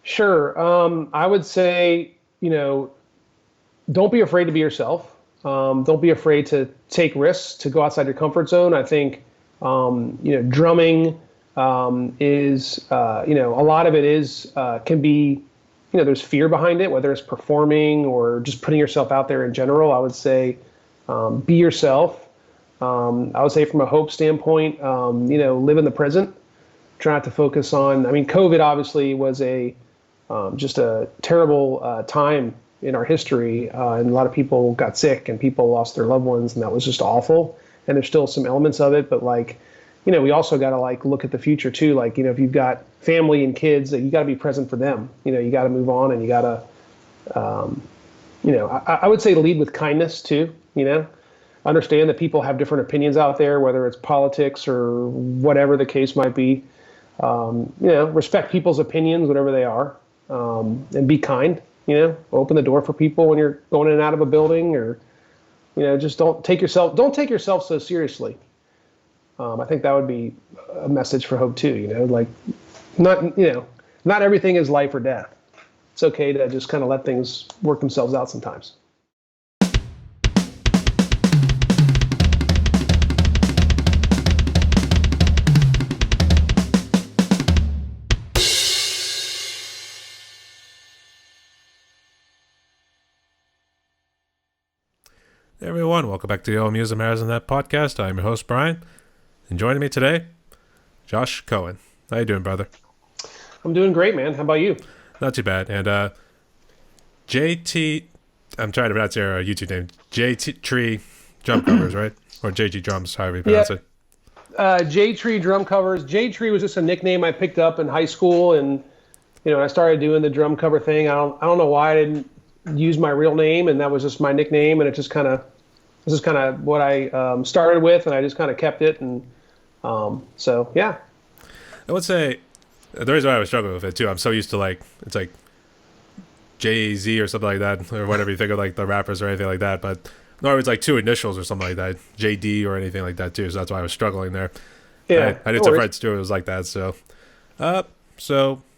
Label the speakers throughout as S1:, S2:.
S1: Sure. I would say, don't be afraid to be yourself. Don't be afraid to take risks, to go outside your comfort zone. I think, drumming is, a lot of it is, can be, there's fear behind it, whether it's performing or just putting yourself out there in general. I would say, be yourself. I would say from a hope standpoint, live in the present. Try not to focus on, COVID obviously was just a terrible time in our history, and a lot of people got sick and people lost their loved ones, and that was just awful. And there's still some elements of it, but we also got to look at the future too. If you've got family and kids, you got to be present for them. You got to move on, and you got I would say lead with kindness too. Understand that people have different opinions out there, whether it's politics or whatever the case might be. Respect people's opinions, whatever they are, and be kind. Open the door for people when you're going in and out of a building, or just don't take yourself so seriously. I think that would be a message for hope too. Not everything is life or death. It's okay to just kind of let things work themselves out sometimes.
S2: Hey everyone, welcome back to the All Music Matters in That podcast. I'm your host, Brian, and joining me today, Josh Cohen. How you doing, brother?
S1: I'm doing great, man. How about you?
S2: Not too bad. And JT, I'm trying to pronounce your YouTube name, Jtree drum covers, right? Or JG drums, however you pronounce it.
S1: Jtree drum covers. Jtree was just a nickname I picked up in high school, and I started doing the drum cover thing. I don't know why I didn't use my real name, and that was just my nickname, and this is kind of what I started with, and I just kind of kept it, and so yeah.
S2: I would say the reason why I was struggling with it too, I'm so used to it's like Jay-Z or something like that, or whatever you think of the rappers or anything like that, but no, it's like two initials or something like that, JD or anything like that too, so that's why I was struggling there.
S1: Yeah,
S2: I did some friends too, it was like that, so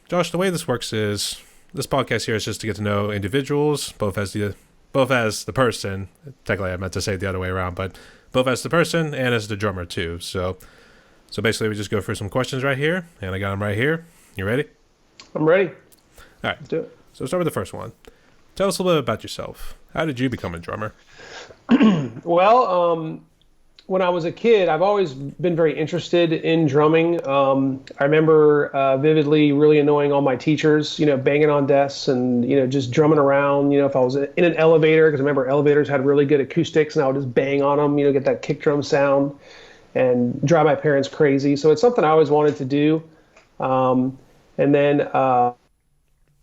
S2: Josh, the way this works is this podcast here is just to get to know individuals, both as the person. Technically, I meant to say it the other way around, but both as the person and as the drummer too. So basically, we just go through some questions right here, and I got them right here. You ready?
S1: I'm ready.
S2: All right.
S1: Let's do it.
S2: So start with the first one. Tell us a little bit about yourself. How did you become a drummer?
S1: Well, when I was a kid, I've always been very interested in drumming. I remember vividly really annoying all my teachers, banging on desks and, just drumming around. If I was in an elevator, because I remember elevators had really good acoustics, and I would just bang on them, get that kick drum sound and drive my parents crazy. So it's something I always wanted to do. And then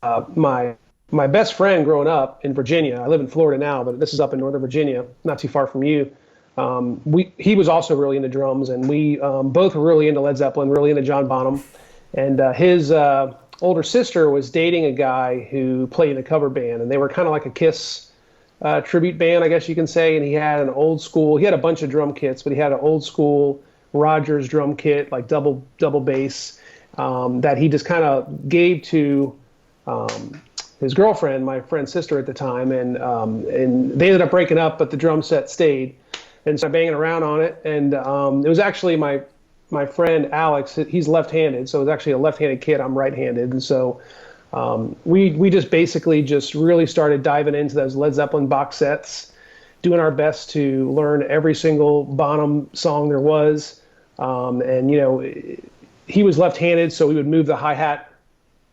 S1: my best friend growing up in Virginia, I live in Florida now, but this is up in Northern Virginia, not too far from you. He was also really into drums, and we both were really into Led Zeppelin, really into John Bonham. And his older sister was dating a guy who played in a cover band, and they were kind of like a Kiss tribute band, I guess you can say. And he had a bunch of drum kits, but he had an old school Rogers drum kit, like double bass, that he just kind of gave to his girlfriend, my friend's sister at the time, and they ended up breaking up, but the drum set stayed. And so I'm banging around on it, and it was actually my friend Alex. He's left-handed, so it was actually a left-handed kid. I'm right-handed, and so we just basically just really started diving into those Led Zeppelin box sets, doing our best to learn every single Bonham song there was. And he was left-handed, so we would move the hi-hat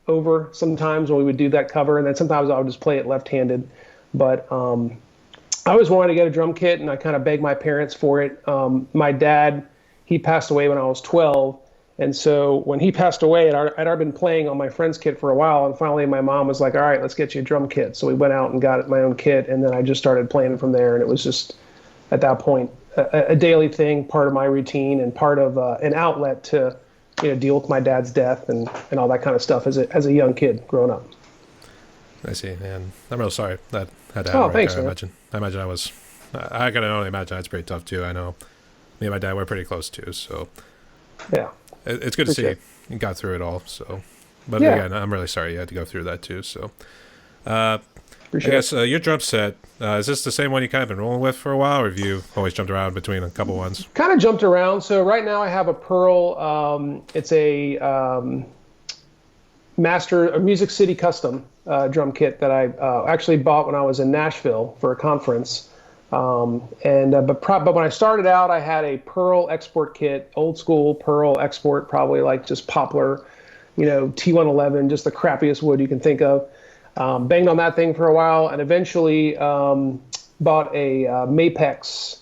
S1: over sometimes when we would do that cover, and then sometimes I would just play it left-handed. But I always wanted to get a drum kit, and I kind of begged my parents for it. My dad, he passed away when I was 12, and so when he passed away, I'd already been playing on my friend's kit for a while, and finally my mom was like, all right, let's get you a drum kit. So we went out and got my own kit, and then I just started playing from there, and it was just, at that point, a daily thing, part of my routine, and part of an outlet to deal with my dad's death and all that kind of stuff as a young kid growing up.
S2: I see, and I'm real sorry that had to happen.
S1: Oh, thanks,
S2: man.
S1: man.
S2: I imagine I can only imagine it's pretty tough too. I know me and my dad were pretty close too, so
S1: yeah,
S2: it's good to see you got through it all. So But
S1: Yeah,
S2: again, I'm really sorry you had to go through that too. So, I
S1: appreciate
S2: guess your drum set, is this the same one you kind of been rolling with for a while, or have you always jumped around between a couple ones?
S1: Kind of jumped around. So right now I have a Pearl. It's a a Music City custom drum kit that I actually bought when I was in Nashville for a conference. But when I started out, I had a Pearl export kit, old school Pearl export, probably like just poplar, T111, just the crappiest wood you can think of. Banged on that thing for a while, and eventually bought a Mapex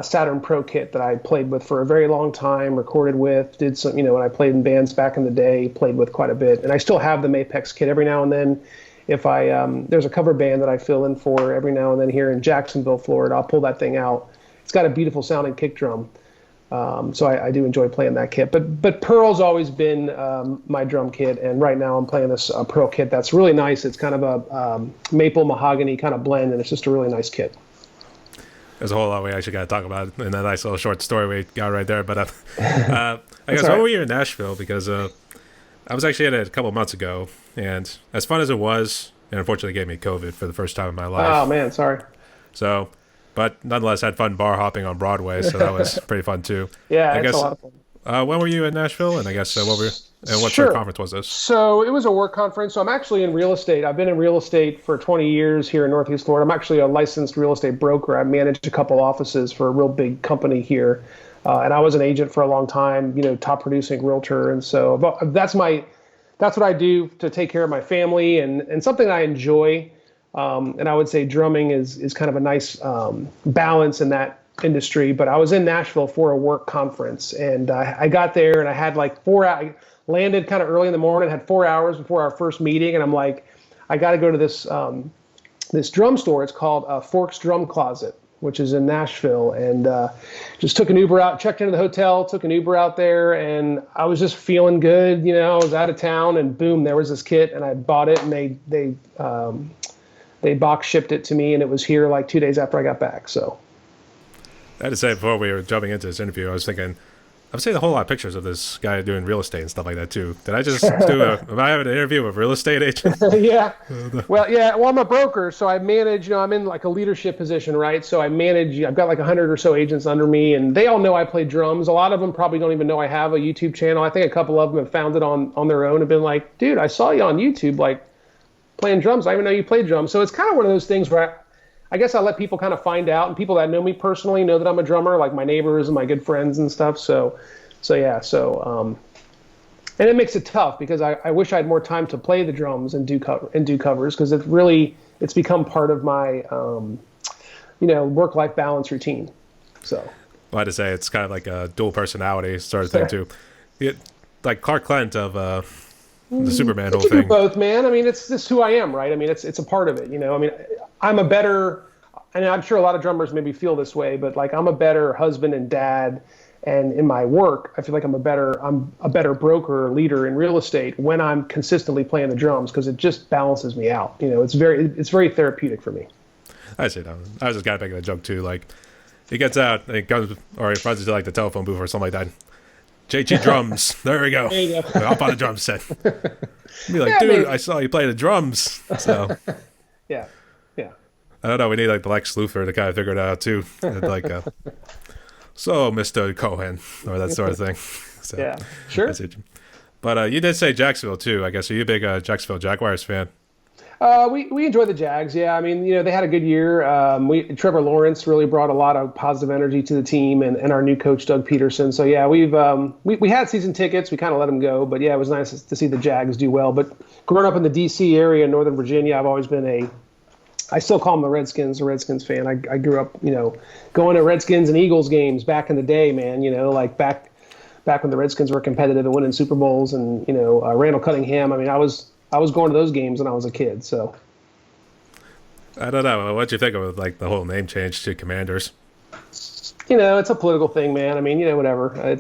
S1: Saturn Pro kit that I played with for a very long time, recorded with, did some, when I played in bands back in the day, played with quite a bit. And I still have the Mapex kit every now and then. If there's a cover band that I fill in for every now and then here in Jacksonville, Florida, I'll pull that thing out. It's got a beautiful sounding kick drum. So I do enjoy playing that kit. But Pearl's always been my drum kit, and right now I'm playing this Pearl kit that's really nice. It's kind of a maple mahogany kind of blend, and it's just a really nice kit.
S2: There's a whole lot we actually got to talk about in that nice little short story we got right there. But I guess
S1: right.
S2: when were you in Nashville? Because I was actually in it a couple months ago, and as fun as it was, it unfortunately gave me COVID for the first time in my life.
S1: Oh man, sorry.
S2: So, but nonetheless, had fun bar hopping on Broadway, so that was pretty fun too.
S1: Yeah,
S2: I
S1: it's
S2: guess,
S1: a lot of fun.
S2: when were you in Nashville? And I guess what
S1: Sure.
S2: sort of conference was this?
S1: So it was a work conference. So I'm actually in real estate. I've been in real estate for 20 years here in Northeast Florida. I'm actually a licensed real estate broker. I managed a couple offices for a real big company here. And I was an agent for a long time, top producing realtor. And so that's what I do to take care of my family and something I enjoy. And I would say drumming is kind of a nice balance in that industry. But I was in Nashville for a work conference, and I got there and I had like I landed kind of early in the morning, had 4 hours before our first meeting, and I'm like, I got to go to this drum store. It's called Forks Drum Closet, which is in Nashville, and just took an Uber out, checked into the hotel, took an Uber out there, and I was just feeling good. I was out of town, and boom, there was this kit, and I bought it, and they box shipped it to me, and it was here like 2 days after I got back. So
S2: I had to say, before we were jumping into this interview, I was thinking, I've seen a whole lot of pictures of this guy doing real estate and stuff like that too. Did I just am I having an interview with a real estate agent?
S1: Yeah. Well, I'm a broker, so I manage, I'm in like a leadership position, right? So I manage, I've got like 100 or so agents under me, and they all know I play drums. A lot of them probably don't even know I have a YouTube channel. I think a couple of them have found it on their own and been like, dude, I saw you on YouTube, like playing drums. I didn't even know you played drums. So it's kind of one of those things where I guess I let people kind of find out, and people that know me personally know that I'm a drummer, like my neighbors and my good friends and stuff. So and it makes it tough because I wish I had more time to play the drums and do covers, because it's become part of my work-life balance routine. So
S2: Well, I had to say it's kind of like a dual personality sort of thing too. Like Clark Kent of the Superman whole
S1: you
S2: thing.
S1: do both, man. I mean, it's just who I am, right? I mean, it's a part of it, I mean, I'm a better, and I'm sure a lot of drummers maybe feel this way, but like I'm a better husband and dad, and in my work, I feel like I'm a better broker or leader in real estate when I'm consistently playing the drums, because it just balances me out. It's very therapeutic for me.
S2: I see that. I was just kind of making a joke too. Like he gets out and he comes, or he runs into like the telephone booth or something like that. JT drums. There we go.
S1: There you go.
S2: Up on the drum set. Be like, dude,
S1: maybe.
S2: I saw you play the drums. So
S1: Yeah.
S2: I don't know. We need like the Lex Luthor to kind of figure it out too. Like, so Mr. Cohen, or that sort of thing. So,
S1: Yeah. Sure.
S2: that's it. But you did say Jacksonville too. I guess, are you a big Jacksonville Jaguars fan?
S1: We enjoy the Jags. Yeah, I mean, they had a good year. Trevor Lawrence really brought a lot of positive energy to the team, and our new coach Doug Peterson. So yeah, we had season tickets. We kind of let them go, but yeah, it was nice to see the Jags do well. But growing up in the D.C. area, Northern Virginia, I've always been I still call them the Redskins fan. I grew up, going to Redskins and Eagles games back in the day, man. Like back when the Redskins were competitive and winning Super Bowls, and Randall Cunningham. I mean, I was going to those games when I was a kid. So
S2: I don't know. What'd you think of like the whole name change to Commanders?
S1: it's a political thing, man. I mean, whatever.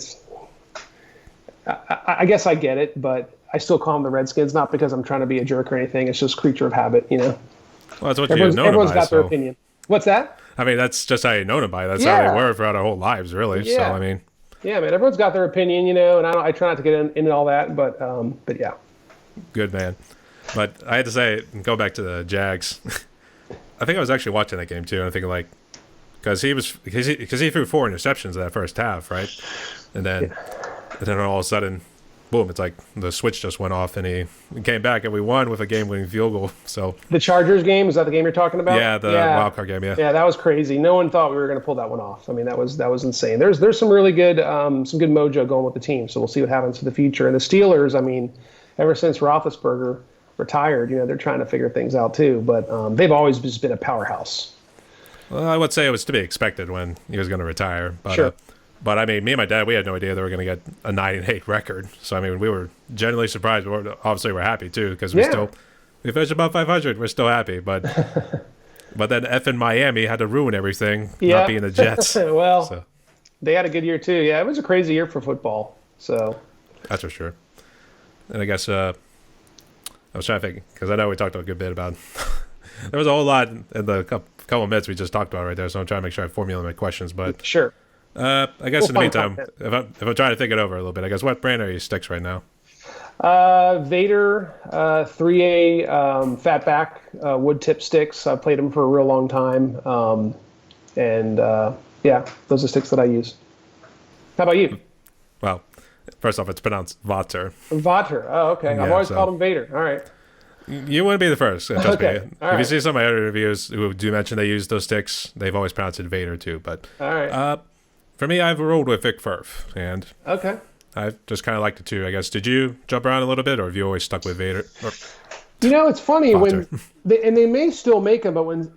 S1: I guess I get it, but I still call them the Redskins, not because I'm trying to be a jerk or anything. It's just creature of habit,
S2: Well, that's what you've known
S1: Everyone's
S2: about.
S1: got their opinion. What's that?
S2: I mean, that's just how you know them by. That's
S1: Yeah.
S2: how they were throughout our whole lives, really. So,
S1: Yeah.
S2: I mean,
S1: Yeah, man. Everyone's got their opinion, and I try not to get into all that, but yeah.
S2: Good man. But I had to say, go back to the Jags. I think I was actually watching that game too, and I'm thinking like, because he threw 4 interceptions in that first half, right? And then all of a sudden, boom! It's like the switch just went off, and he came back, and we won with a game-winning field goal. So
S1: The Chargers game, is that the game you're talking about?
S2: yeah, the wild card game, yeah.
S1: Yeah, that was crazy. No one thought we were going to pull that one off. I mean, that was insane. There's some really good mojo going with the team. So we'll see what happens in the future. And the Steelers, I mean, ever since Roethlisberger retired, they're trying to figure things out too. But they've always just been a powerhouse.
S2: Well, I would say it was to be expected when he was going to retire. But,
S1: Sure.
S2: But I mean, me and my dad, we had no idea they were going to get a 9-8 record. So I mean, we were genuinely surprised. Obviously, we're happy too because we finished above 500. We're still happy, but then effing Miami had to ruin everything, not being the Jets.
S1: Well, they had a good year too. Yeah, it was a crazy year for football. So
S2: that's for sure. And I guess I was trying to think because I know we talked a good bit about. There was a whole lot in the couple of minutes we just talked about right there, so I'm trying to make sure I formulate my questions. But
S1: sure.
S2: I guess in the meantime, if I'm trying to think it over a little bit, I guess what brand are your sticks right now?
S1: Vader 3A fatback wood tip sticks. I've played them for a real long time, and those are sticks that I use. How about you?
S2: Well, first off, it's pronounced Vater.
S1: Vater. Oh, okay.
S2: Yeah,
S1: I've always called them Vader. All right.
S2: You wouldn't be the first. Trust me.
S1: All
S2: If
S1: right.
S2: you see some of my other reviews who do mention they use those sticks, they've always pronounced it Vader too. But
S1: all right.
S2: For me, I've rolled with Vic Firth, and
S1: Okay.
S2: I just kind of liked it too. I guess. Did you jump around a little bit, or have you always stuck with Vader?
S1: It's funny
S2: Vater.
S1: when they may still make them, but when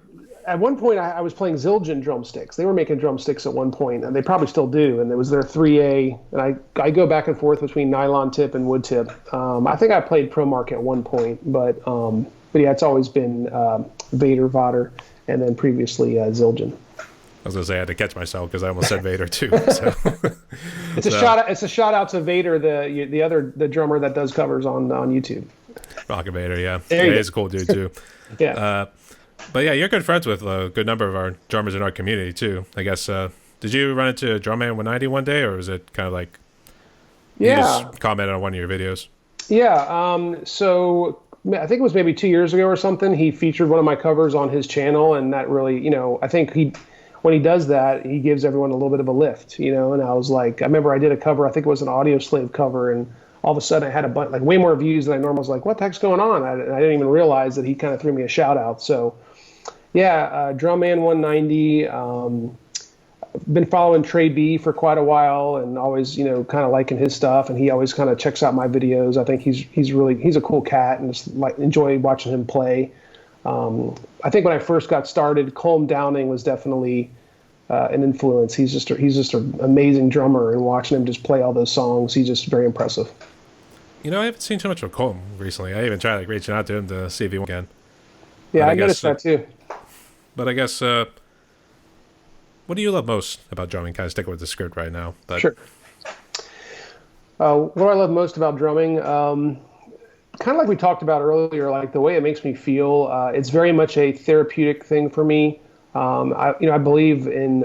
S1: at one point I was playing Zildjian drumsticks. They were making drumsticks at one point, and they probably still do. And it was their 3A, and I go back and forth between nylon tip and wood tip. I think I played ProMark at one point, but yeah, it's always been Vader, and then previously Zildjian.
S2: I was gonna say I had to catch myself because I almost said Vader too. So.
S1: It's a shout out to Vader, the drummer that does covers on YouTube.
S2: Rocket Vader, yeah,
S1: There you go.
S2: he's a cool dude too.
S1: Yeah.
S2: But yeah, you're good friends with a good number of our drummers in our community too. I guess. Did you run into Drumman 190 one day, or was it kind of like you just commented on one of your videos?
S1: Yeah. So I think it was maybe 2 years ago or something. He featured one of my covers on his channel, and that really, I think when he does that, he gives everyone a little bit of a lift, and I was like, I remember I did a cover, I think it was an Audio Slave cover, and all of a sudden I had way more views than I normally was. Like, what the heck's going on? I didn't even realize that he kind of threw me a shout out. So yeah, Drumman 190, been following Trey B for quite a while and always, kind of liking his stuff, and he always kind of checks out my videos. I think he's a cool cat, and just enjoy watching him play. I think when I first got started, Colm Downing was definitely an influence. He's just an amazing drummer, and watching him just play all those songs, he's just very impressive.
S2: I haven't seen too much of Colm recently. I even tried reaching out to him to see if he went again.
S1: Yeah, I noticed that too.
S2: But I guess, what do you love most about drumming? Kind of sticking with the script right now. But
S1: Sure. What do I love most about drumming? Kind of like we talked about earlier, like the way it makes me feel. It's very much a therapeutic thing for me. I believe in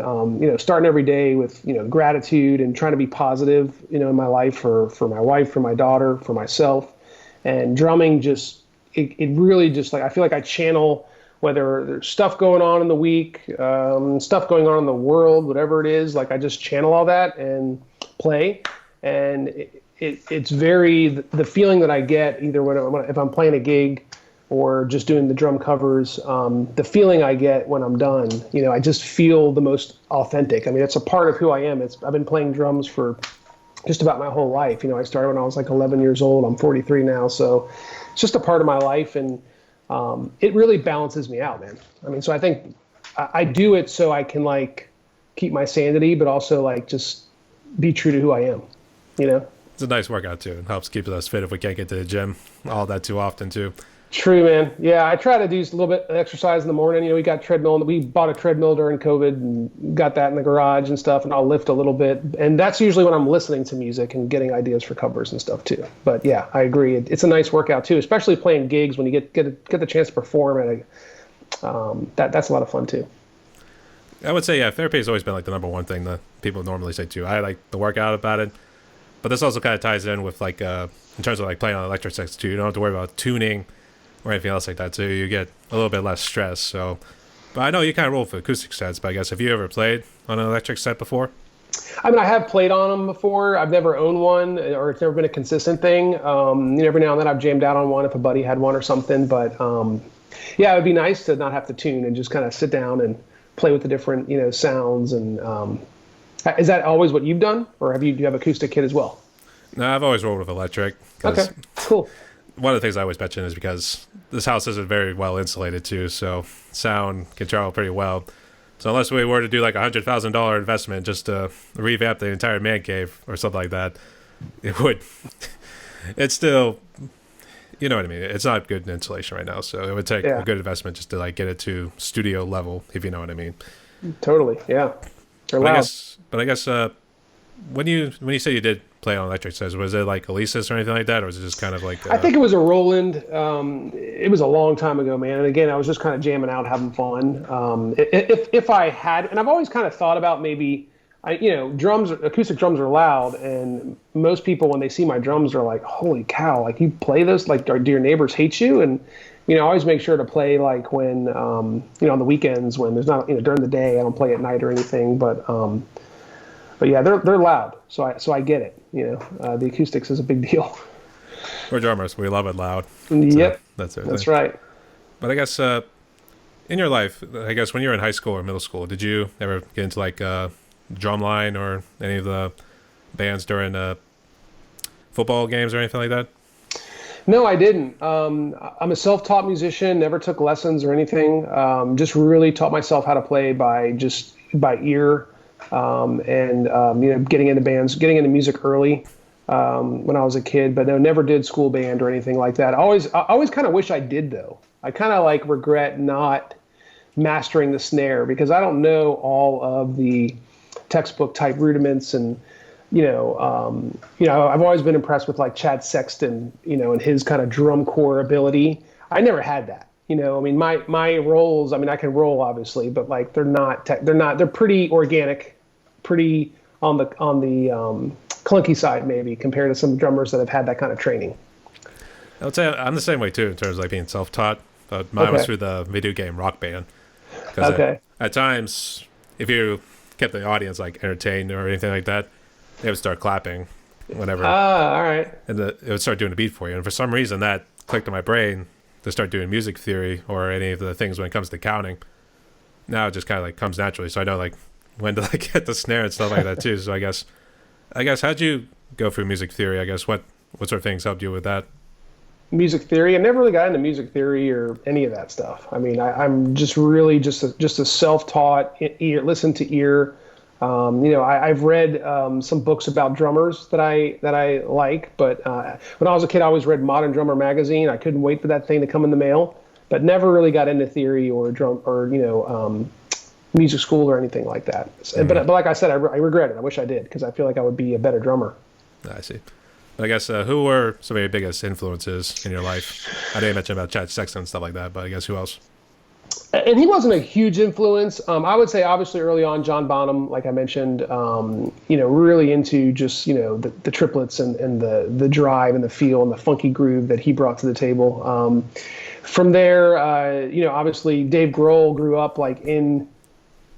S1: starting every day with gratitude and trying to be positive in my life for my wife, for my daughter, for myself. And drumming just it really just I feel like I channel whether there's stuff going on in the week, stuff going on in the world, whatever it is. Like I just channel all that and play, and it's very the feeling that I get either if I'm playing a gig or just doing the drum covers, the feeling I get when I'm done, I just feel the most authentic. I mean, it's a part of who I am. I've been playing drums for just about my whole life. I started when I was like 11 years old. I'm 43 now, so it's just a part of my life, and it really balances me out, man. I mean, so I think I do it so I can keep my sanity, but also just be true to who I am.
S2: It's a nice workout too. It helps keep us fit if we can't get to the gym all that too often too.
S1: True, man. Yeah, I try to do a little bit of exercise in the morning. We got treadmill. We bought a treadmill during COVID and got that in the garage and stuff, and I'll lift a little bit. And that's usually when I'm listening to music and getting ideas for covers and stuff too. But yeah, I agree. It's a nice workout too, especially playing gigs when you get the chance to perform. That's a lot of fun too.
S2: I would say, yeah, therapy has always been the number one thing that people normally say too. I like the workout about it, but this also kind of ties in with in terms of like playing on electric sets too. You don't have to worry about tuning or anything else like that, so you get a little bit less stress. So, but I know you kind of roll for acoustic sets. But I guess have you ever played on an electric set before?
S1: I mean, I have played on them before. I've never owned one, or it's never been a consistent thing. Every now and then I've jammed out on one if a buddy had one or something. But yeah, it would be nice to not have to tune and just kind of sit down and play with the different, sounds. And is that always what you've done, or do you have acoustic kit as well?
S2: No, I've always rolled with electric.
S1: Okay, cool.
S2: One of the things I always mention is because this house isn't very well insulated too, so sound can travel pretty well. So unless we were to do like $100,000 investment just to revamp the entire man cave or something like that, it's still, you know what I mean? It's not good in insulation right now, so it would take a good investment just to like get it to studio level, if you know what I mean.
S1: Totally, yeah.
S2: But I guess when you say you did play on electric sets, was it like Alesis or anything like that, or was it just kind of like?
S1: I think it was a Roland. It was a long time ago, man. And again, I was just kind of jamming out, having fun. If I had, and I've always kind of thought about maybe, drums, acoustic drums are loud, and most people when they see my drums are like, "Holy cow! Like you play this? Like do your neighbors hate you?" And I always make sure to play like when, on the weekends when there's not, during the day I don't play at night or anything, but yeah, they're loud, so I get it. The acoustics is a big deal.
S2: We're drummers. We love it loud.
S1: Yep,
S2: that's
S1: right.
S2: But I guess in your life, I guess when you were in high school or middle school, did you ever get into like drumline or any of the bands during football games or anything like that?
S1: No, I didn't. I'm a self-taught musician. Never took lessons or anything. Just really taught myself how to play by ear. Getting into bands, getting into music early when I was a kid, but no, never did school band or anything like that. I always kind of wish I did, though. I kind of like regret not mastering the snare because I don't know all of the textbook type rudiments, and I've always been impressed with like Chad Sexton, and his kind of drum corps ability. I never had that. My rolls, I can roll obviously, but like they're pretty organic, pretty on the clunky side maybe compared to some drummers that have had that kind of training.
S2: I would say I'm the same way too in terms of like being self-taught, but mine was through the video game Rock Band. At times, if you kept the audience like entertained or anything like that, they would start clapping whenever.
S1: All right.
S2: And it would start doing a beat for you. And for some reason that clicked in my brain to start doing music theory or any of the things when it comes to counting. Now it just kind of like comes naturally. So I know like when to like get the snare and stuff like that too. So I guess how'd you go through music theory? I guess what sort of things helped you with that?
S1: Music theory. I never really got into music theory or any of that stuff. I'm just really just a self-taught ear, listen to ear. I've read some books about drummers that I like, but when I was a kid, I always read Modern Drummer magazine. I couldn't wait for that thing to come in the mail, but never really got into theory or drum or music school or anything like that. Mm-hmm. But like I said, I regret it. I wish I did because I feel like I would be a better drummer.
S2: I see. I guess who were some of your biggest influences in your life? I know you mentioned about Chad Sexton and stuff like that, but I guess who else?
S1: And he wasn't a huge influence. I would say obviously early on, John Bonham, like I mentioned, really into just, the triplets and the drive and the feel and the funky groove that he brought to the table. From there, obviously Dave Grohl grew up like in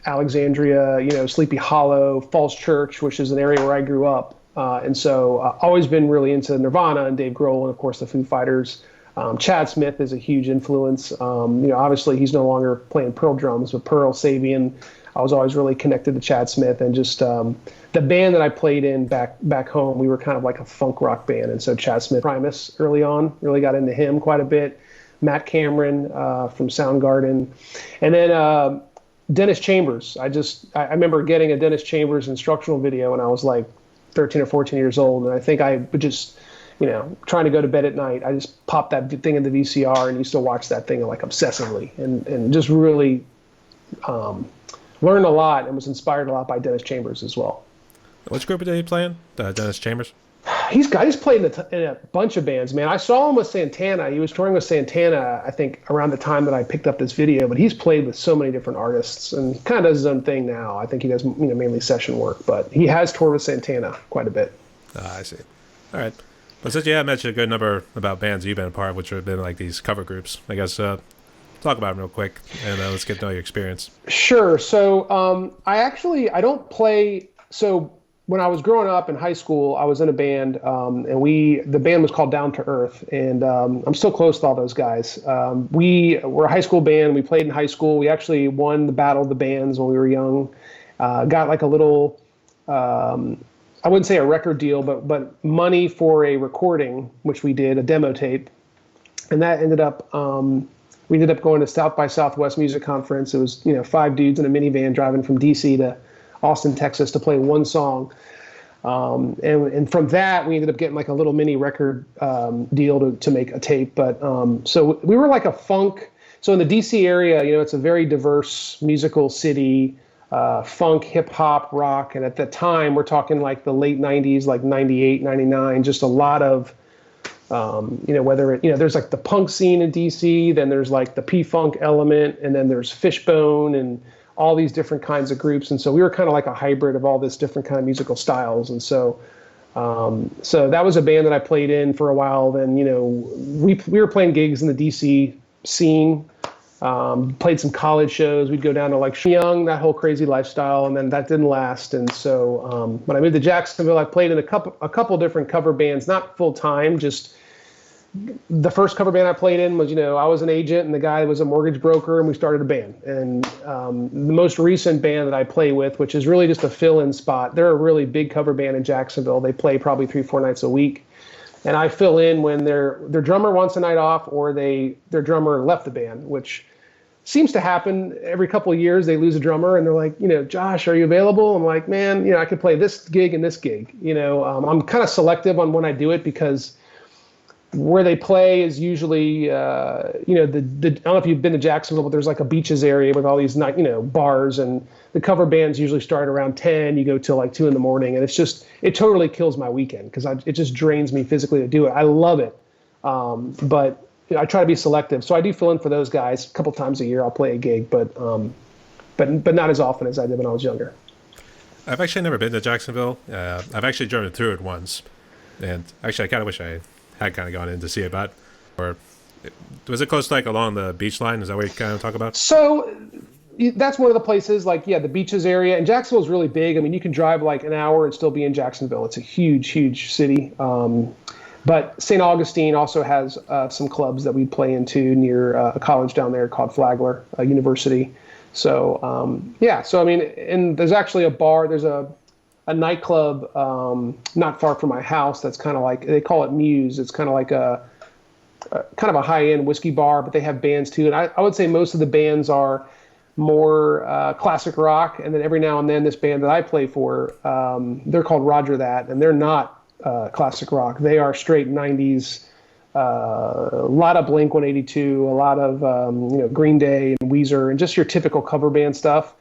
S1: Alexandria, Sleepy Hollow, Falls Church, which is an area where I grew up. And so always been really into Nirvana and Dave Grohl and, of course, the Foo Fighters. Chad Smith is a huge influence. Obviously he's no longer playing Pearl drums, but Pearl, Sabian, I was always really connected to Chad Smith. And just the band that I played in back home, we were kind of like a funk rock band. And so Chad Smith, Primus early on, really got into him quite a bit. Matt Cameron from Soundgarden. And then Dennis Chambers. I remember getting a Dennis Chambers instructional video when I was like 13 or 14 years old. And I think I would just, trying to go to bed at night, I just popped that thing in the VCR and used to watch that thing like obsessively and just really learned a lot and was inspired a lot by Dennis Chambers as well.
S2: Which group did he play in, Dennis Chambers?
S1: He's played in a bunch of bands, man. I saw him with Santana. He was touring with Santana, I think, around the time that I picked up this video. But he's played with so many different artists and kind of does his own thing now. I think he does, mainly session work. But he has toured with Santana quite a bit.
S2: I see. All right. But since you have mentioned a good number about bands you've been a part of, which have been like these cover groups, I guess talk about them real quick and let's get to know your experience.
S1: Sure. So I don't play. So when I was growing up in high school, I was in a band, and the band was called Down to Earth, and I'm still close to all those guys. We were a high school band. We played in high school. We actually won the Battle of the Bands when we were young. Got like a little, I wouldn't say a record deal, but money for a recording, which we did, a demo tape, and that ended up. We ended up going to South by Southwest Music Conference. It was, 5 dudes in a minivan driving from DC to Austin, Texas to play one song. And from that, we ended up getting like a little mini record deal to make a tape. But so we were like a funk. So in the DC area, it's a very diverse musical city, funk, hip hop, rock. And at the time, we're talking like the late 90s, like 98, 99, just a lot of whether there's like the punk scene in DC, then there's like the P-Funk element, and then there's Fishbone and all these different kinds of groups. And so we were kind of like a hybrid of all this different kind of musical styles. And so that was a band that I played in for a while. Then, we were playing gigs in the DC scene, played some college shows. We'd go down to like Young, that whole crazy lifestyle. And then that didn't last. And so when I moved to Jacksonville, I played in a couple different cover bands, not full time, just the first cover band I played in was, I was an agent and the guy was a mortgage broker, and we started a band. And the most recent band that I play with, which is really just a fill-in spot, they're a really big cover band in Jacksonville. They play probably 3-4 nights a week. And I fill in when their drummer wants a night off or their drummer left the band, which seems to happen every couple of years. They lose a drummer and they're like, Josh, are you available? I'm like, man, I could play this gig and this gig. I'm kind of selective on when I do it because where they play is usually, I don't know if you've been to Jacksonville, but there's like a beaches area with all these night, bars, and the cover bands usually start around 10. You go till like 2 a.m, and it totally kills my weekend because it just drains me physically to do it. I love it, but I try to be selective. So I do fill in for those guys a couple times a year. I'll play a gig, but not as often as I did when I was younger.
S2: I've actually never been to Jacksonville. I've actually driven through it once, and actually I kind of wish I had kind of gone in to see it, but was it close to like along the beach line? Is that what you kind of talk about?
S1: So that's one of the places, like, the beaches area. And Jacksonville is really big. I mean, you can drive like an hour and still be in Jacksonville. It's a huge, huge city. But St. Augustine also has some clubs that we play into near a college down there called Flagler University. So, So, I mean, and there's actually a bar. There's a nightclub not far from my house that's kind of like, they call it Muse. It's kind of like a high-end whiskey bar, but they have bands too. And I would say most of the bands are more classic rock. And then every now and then this band that I play for, they're called Roger That, and they're not classic rock. They are straight 90s, a lot of Blink-182, a lot of Green Day and Weezer, and just your typical cover band stuff.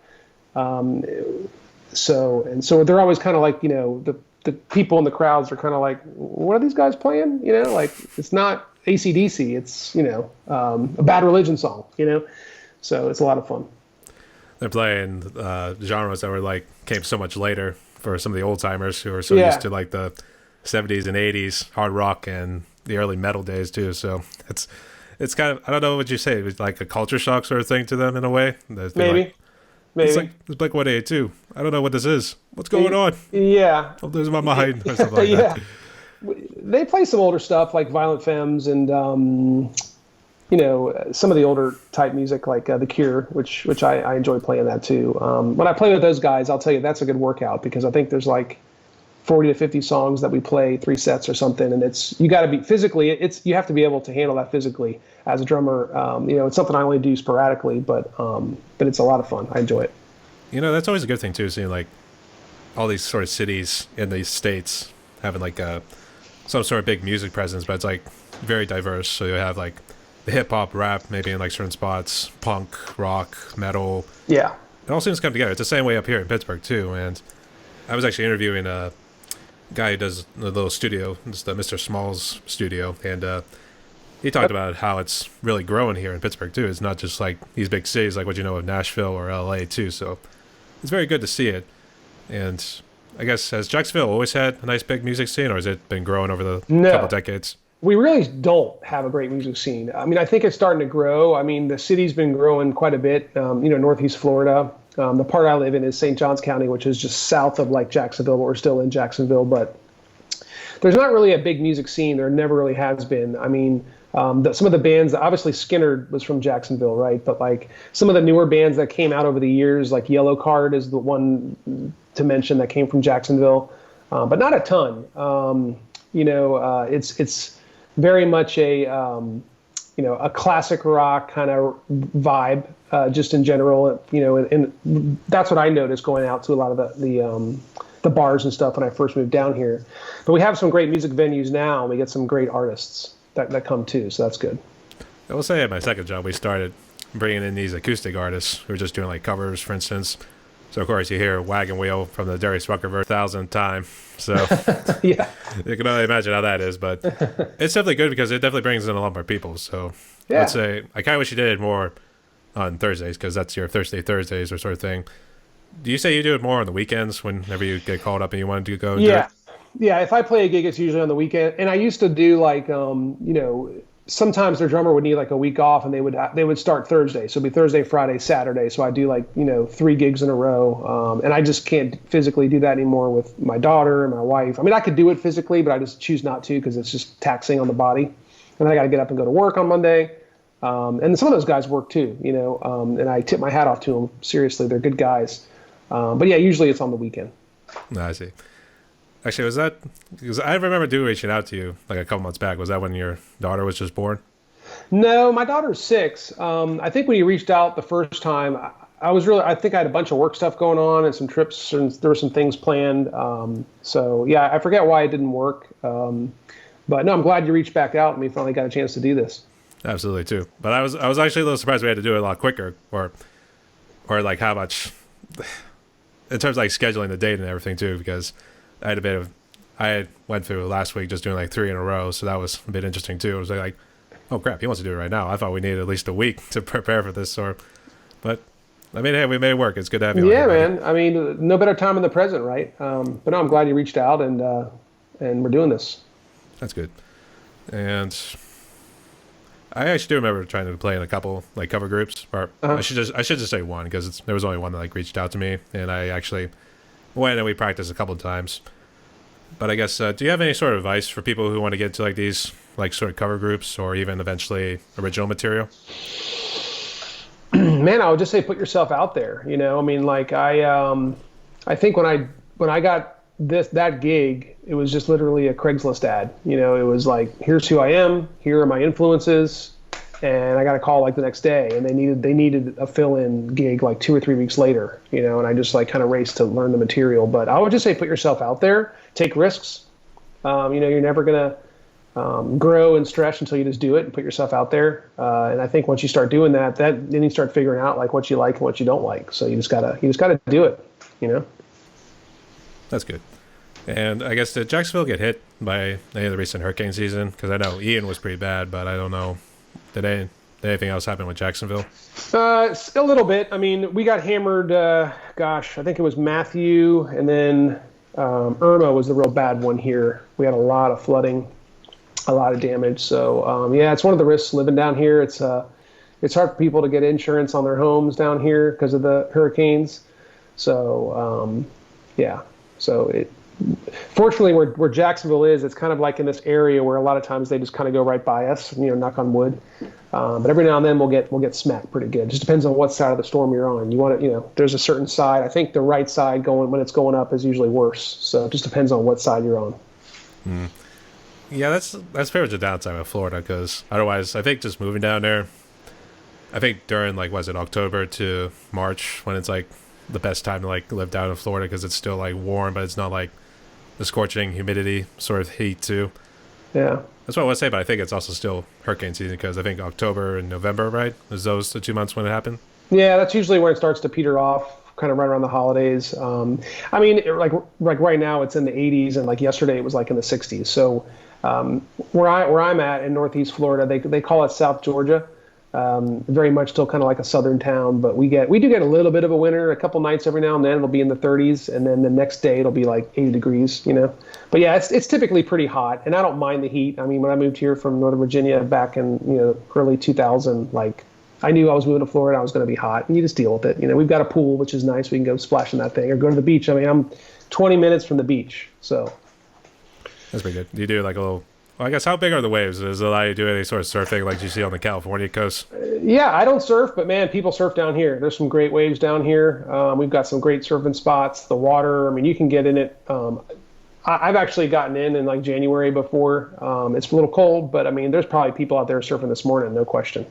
S1: So they're always kind of like, the people in the crowds are kind of like, what are these guys playing? Like, it's not AC/DC, it's, a Bad Religion song, so it's a lot of fun.
S2: They're playing genres that were like, came so much later for some of the old timers who are so used to like the 70s and 80s hard rock and the early metal days too. So it's kind of, I don't know what you say, it was like a culture shock sort of thing to them in a way.
S1: Maybe.
S2: It's like Blink-182. I don't know what this is. What's going on?
S1: Yeah.
S2: I'm losing my mind. Or something like that.
S1: They play some older stuff like Violent Femmes and, some of the older type music like The Cure, which I enjoy playing that too. When I play with those guys, I'll tell you that's a good workout because I think there's like 40 to 50 songs that we play 3 sets or something, and you got to be physically. You have to be able to handle that physically as a drummer. It's something I only do sporadically, but it's a lot of fun. I enjoy it.
S2: That's always a good thing too, seeing like all these sort of cities in these states having like some sort of big music presence, but it's like very diverse. So you have like the hip hop, rap, maybe in like certain spots, punk, rock, metal.
S1: Yeah,
S2: it all seems to come together. It's the same way up here in Pittsburgh too. And I was actually interviewing a guy who does a little studio. It's the Mr. Smalls studio, and he talked about how it's really growing here in Pittsburgh too. It's not just like these big cities like what you know of Nashville or LA too. So it's very good to see it. And I guess, has Jacksonville always had a nice big music scene, or has it been growing over the couple
S1: No,
S2: decades?
S1: we really don't have a great music scene. I mean, I think it's starting to grow. I mean, the city's been growing quite a bit. Northeast Florida. The part I live in is St. Johns County, which is just south of like Jacksonville, but we're still in Jacksonville. But there's not really a big music scene. There never really has been. I mean, some of the bands, obviously Skinner was from Jacksonville, right? But like some of the newer bands that came out over the years, like Yellow Card is the one to mention that came from Jacksonville, but not a ton. It's very much a classic rock kind of vibe, just in general, and that's what I noticed going out to a lot of the bars and stuff when I first moved down here. But we have some great music venues now, and we get some great artists that come too, so that's good.
S2: I will say at my second job, we started bringing in these acoustic artists who were just doing like covers, for instance. So, of course, you hear Wagon Wheel from the Darius Rucker verse 1,000 times. So,
S1: Yeah.
S2: you can only imagine how that is. But it's definitely good because it definitely brings in a lot more people. So,
S1: Yeah.
S2: I'd say I kind of wish you did it more on Thursdays because that's your Thursdays or sort of thing. Do you say you do it more on the weekends whenever you get called up and you want to go do
S1: Yeah.
S2: it?
S1: Yeah, if I play a gig, it's usually on the weekend. And I used to do like, sometimes their drummer would need like a week off, and they would start Thursday. So it'd be Thursday, Friday, Saturday. So I do like 3 gigs in a row, and I just can't physically do that anymore with my daughter and my wife. I mean, I could do it physically, but I just choose not to because it's just taxing on the body. And then I got to get up and go to work on Monday. And some of those guys work too, and I tip my hat off to them. Seriously, they're good guys. But yeah, usually it's on the weekend.
S2: No, I see. Actually, was that because I remember reaching out to you like a couple months back? Was that when your daughter was just born?
S1: No, my daughter's 6. I think when you reached out the first time, I think I had a bunch of work stuff going on and some trips, and there were some things planned. So yeah, I forget why it didn't work. But no, I'm glad you reached back out and we finally got a chance to do this.
S2: Absolutely too. But I was actually a little surprised we had to do it a lot quicker, or like how much in terms of like scheduling the date and everything too, because I went through last week just doing like 3 in a row, so that was a bit interesting too. It was like, oh crap, he wants to do it right now. I thought we needed at least a week to prepare for this, but I mean, hey, we made it work. It's good to have you.
S1: Yeah,
S2: on here,
S1: man. I mean, no better time in the present, right? But no, I'm glad you reached out and we're doing this.
S2: That's good. And I actually do remember trying to play in a couple like cover groups, or I should just say one because there was only one that like reached out to me, and I actually went and we practiced a couple of times. But I guess, do you have any sort of advice for people who want to get into like these like sort of cover groups or even eventually original material?
S1: Man, I would just say put yourself out there. I mean, like I think when I got that gig, it was just literally a Craigslist ad. It was like, here's who I am, here are my influences, and I got a call like the next day, and they needed a fill-in gig like 2 or 3 weeks later. And I just like kind of raced to learn the material. But I would just say put yourself out there, take risks. You're never gonna grow and stretch until you just do it and put yourself out there. And I think once you start doing that, then you start figuring out like what you like and what you don't like. So you just gotta do it.
S2: That's good. And I guess, did Jacksonville get hit by any of the recent hurricane season? Because I know Ian was pretty bad, but I don't know. Did anything else happen with Jacksonville?
S1: A little bit. I mean, we got hammered. I think it was Matthew, and then Irma was the real bad one here. We had a lot of flooding, a lot of damage. So yeah, it's one of the risks living down here. It's hard for people to get insurance on their homes down here because of the hurricanes. So yeah. So fortunately, where Jacksonville is, it's kind of like in this area where a lot of times they just kind of go right by us, knock on wood. But every now and then we'll get smacked pretty good. It just depends on what side of the storm you're on. You want to, there's a certain side. I think the right side when it's going up is usually worse. So it just depends on what side you're on.
S2: Mm. Yeah, that's pretty much the downside of Florida, because otherwise, I think just moving down there, I think during like, was it October to March when it's like the best time to like live down in Florida because it's still like warm, but it's not like the scorching humidity sort of heat too.
S1: Yeah.
S2: That's what I want to say, but I think it's also still hurricane season because I think October and November, right? Is those the 2 months when it happened?
S1: Yeah, that's usually when it starts to peter off, kind of right around the holidays. I mean, like right now it's in the 80s, and like yesterday it was like in the 60s. So where I'm at in Northeast Florida, they call it South Georgia. Very much still kind of like a southern town, but we do get a little bit of a winter. A couple nights every now and then it'll be in the 30s, and then the next day it'll be like 80 degrees. But yeah, it's typically pretty hot, and I don't mind the heat. I mean, when I moved here from Northern Virginia back in early 2000, like I knew I was moving to Florida, I was going to be hot, and you just deal with it. We've got a pool, which is nice. We can go splash in that thing or go to the beach. I mean, I'm 20 minutes from the beach, so
S2: That's pretty good. Do you do like a little? Well, I guess how big are the waves? Does it allow you to do any sort of surfing like you see on the California coast?
S1: Yeah, I don't surf, but man, people surf down here. There's some great waves down here. We've got some great surfing spots. The water, I mean, you can get in it. I've actually gotten in like January before. It's a little cold, but I mean, there's probably people out there surfing this morning, no question.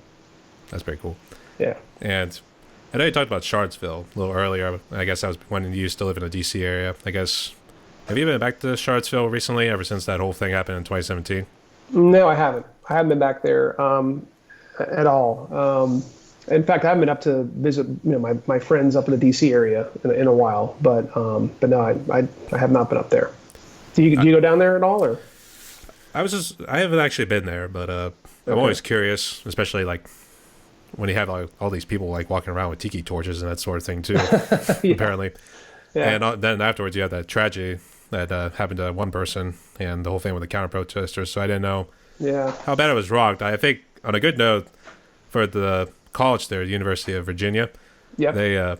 S2: That's pretty cool.
S1: Yeah.
S2: And I know you talked about Charlottesville a little earlier. I guess that was when you used to live in the DC area. I guess, have you been back to Charlottesville recently, ever since that whole thing happened in 2017?
S1: No, I haven't. I haven't been back there at all. In fact, I haven't been up to visit my friends up in the DC area in a while. But no, I have not been up there. Do you go down there at all, or?
S2: I haven't actually been there, but I'm always curious, especially like when you have like, all these people like walking around with tiki torches and that sort of thing too,
S1: Yeah.
S2: apparently.
S1: Yeah.
S2: And then afterwards you have that tragedy that happened to one person and the whole thing with the counter protesters. So I didn't know how bad it was rocked. I think on a good note for the college there, the University of Virginia, they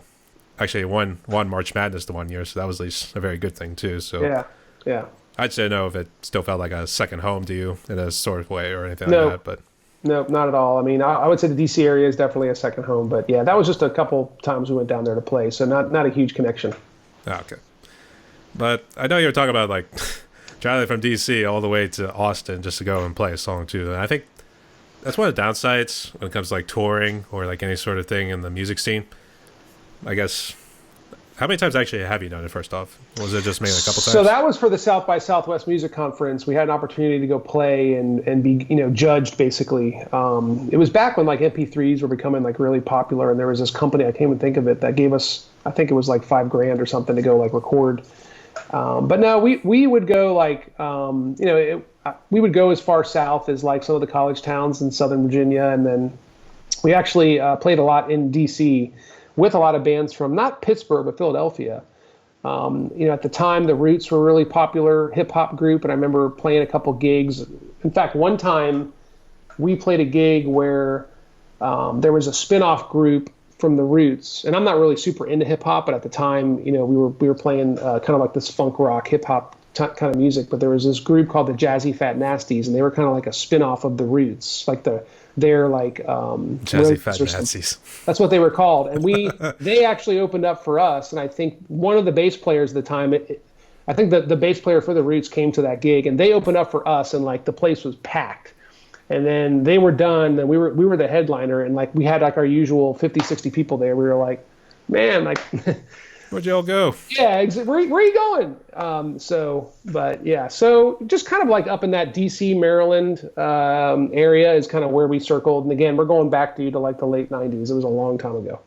S2: actually won March Madness the one year, so that was at least a very good thing too. So
S1: yeah.
S2: I'd say no if it still felt like a second home to you in a sort of way or anything like that. But
S1: no, not at all. I mean, I would say the DC area is definitely a second home, but yeah, that was just a couple times we went down there to play, so not a huge connection.
S2: Okay. But I know you were talking about like traveling from DC all the way to Austin just to go and play a song too. And I think that's one of the downsides when it comes to like touring or like any sort of thing in the music scene. I guess, how many times actually have you done it first off? Was it just maybe a couple times?
S1: So that was for the South by Southwest Music Conference. We had an opportunity to go play and be, judged basically. It was back when like MP3s were becoming like really popular, and there was this company, I can't even think of it, that gave us, I think it was like $5,000 or something to go like record. But no, we would go like, we would go as far south as like some of the college towns in Southern Virginia. And then we actually played a lot in DC with a lot of bands from not Pittsburgh, but Philadelphia. At the time, the Roots were a really popular hip hop group. And I remember playing a couple gigs. In fact, one time we played a gig where there was a spin-off group from the Roots, and I'm not really super into hip hop, but at the time, we were playing kind of like this funk rock hip hop kind of music. But there was this group called the Jazzy Fat Nasties, and they were kind of like a spin-off of the Roots, like they're like
S2: Jazzy Fat Nasties.
S1: That's what they were called, and they actually opened up for us. And I think one of the bass players at the time, I think that the bass player for the Roots came to that gig, and they opened up for us, and like the place was packed. And then they were done, and we were the headliner, and like we had like our usual 50, 60 people there. We were like, man, like
S2: where'd y'all go?
S1: Yeah, where are you going? So just kind of like up in that DC, Maryland area is kind of where we circled. And again, we're going back to like the late 90s. It was a long time ago.